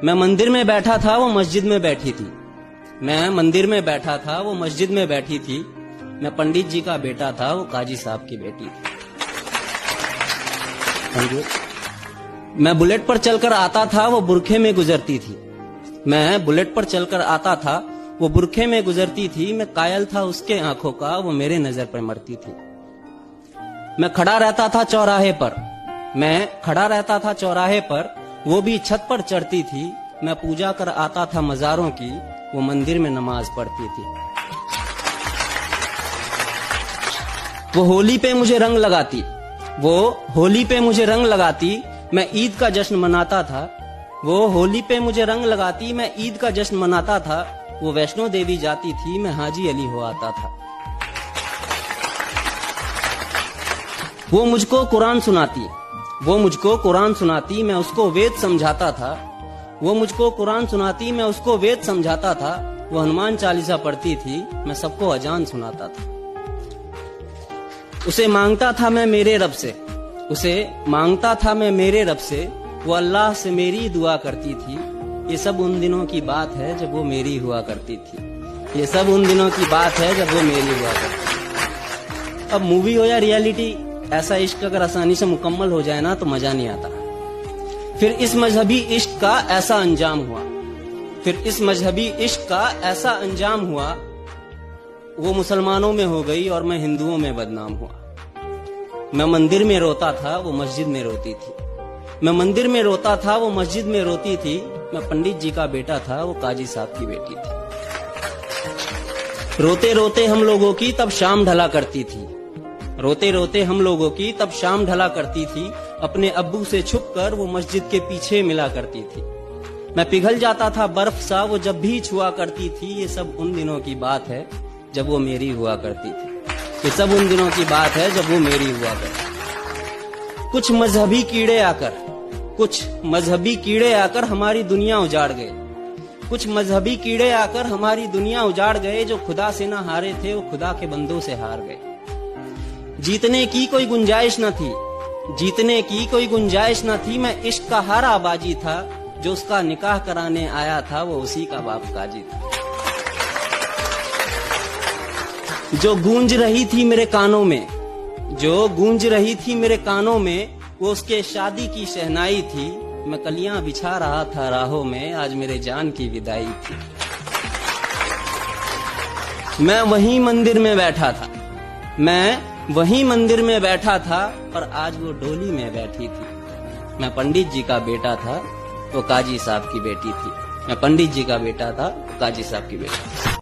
मैं मंदिर में बैठा था, वो मस्जिद में बैठी थी। मैं मंदिर में बैठा था, वो मस्जिद में बैठी थी। मैं पंडित जी का बेटा था, वो काजी साहब की बेटी थी। मैं बुलेट पर चलकर आता था, वो बुरखे में गुजरती थी। मैं बुलेट पर चलकर आता था, वो बुरखे में गुजरती थी। मैं कायल था उसके आंखों का, वो मेरे नजर पर मरती थी। मैं खड़ा रहता था चौराहे पर, मैं खड़ा रहता था चौराहे पर, वो भी छत पर चढ़ती थी। मैं पूजा कर आता था मजारों की, वो मंदिर में नमाज पढ़ती थी। वो होली पे मुझे रंग लगाती, वो होली पे मुझे रंग लगाती। मैं ईद का जश्न मनाता था। वो होली पे मुझे रंग लगाती, मैं ईद का जश्न मनाता था। वो वैष्णो देवी जाती थी, मैं हाजी अली हो आता था। वो मुझको कुरान सुनाती, वो मुझको कुरान सुनाती, मैं उसको वेद समझाता था। वो मुझको कुरान सुनाती, मैं उसको वेद समझाता था। वो हनुमान चालीसा पढ़ती थी, मैं सबको अजान सुनाता था। उसे मांगता था मैं मेरे रब से, उसे मांगता था मैं मेरे रब से। वो अल्लाह से मेरी दुआ करती थी। ये सब उन दिनों की बात है जब वो मेरी हुआ करती थी। ये सब उन दिनों की बात है जब वो मेरी हुआ करती थी। अब मूवी हो या रियलिटी, ऐसा इश्क अगर आसानी से मुकम्मल हो जाए ना तो मजा नहीं आता। फिर इस मजहबी इश्क का ऐसा अंजाम हुआ, फिर इस मजहबी इश्क का ऐसा अंजाम हुआ। वो मुसलमानों में हो गई और मैं हिंदुओं में बदनाम हुआ। मैं मंदिर में रोता था, वो मस्जिद में रोती थी। मैं मंदिर में रोता था, वो मस्जिद में रोती थी। मैं पंडित जी का बेटा था, वो काजी साहब की बेटी थी। रोते रोते हम लोगों की तब शाम ढला करती थी। रोते रोते हम लोगों की तब शाम ढला करती थी। अपने अब्बू से छुपकर वो मस्जिद के पीछे मिला करती थी। मैं पिघल जाता था बर्फ सा, वो जब भी छुआ करती थी। ये सब उन दिनों की बात है जब वो मेरी हुआ करती थी। ये सब उन दिनों की बात है जब वो मेरी हुआ करती थी। कुछ मजहबी कीड़े आकर, कुछ मजहबी कीड़े आकर हमारी दुनिया उजाड़ गए। कुछ मजहबी कीड़े आकर हमारी दुनिया उजाड़ गए। जो खुदा से ना हारे थे, वो खुदा के बंदों से हार गए। जीतने की कोई गुंजाइश न थी, जीतने की कोई गुंजाइश न थी। मैं इश्क का हारा बाजी था, जो उसका निकाह कराने आया था, वो उसी का बाप काजी था। जो गूंज रही थी मेरे कानों में, जो गूंज रही थी मेरे कानों में, वो उसके शादी की शहनाई थी। मैं कलियां बिछा रहा था राहों में, आज मेरे जान की विदाई थी। मैं वहीं मंदिर में बैठा था, मैं वहीं मंदिर में बैठा था, पर आज वो डोली में बैठी थी। मैं पंडित जी का बेटा था, वो काजी साहब की बेटी थी। मैं पंडित जी का बेटा था, वो काजी साहब की बेटी थी।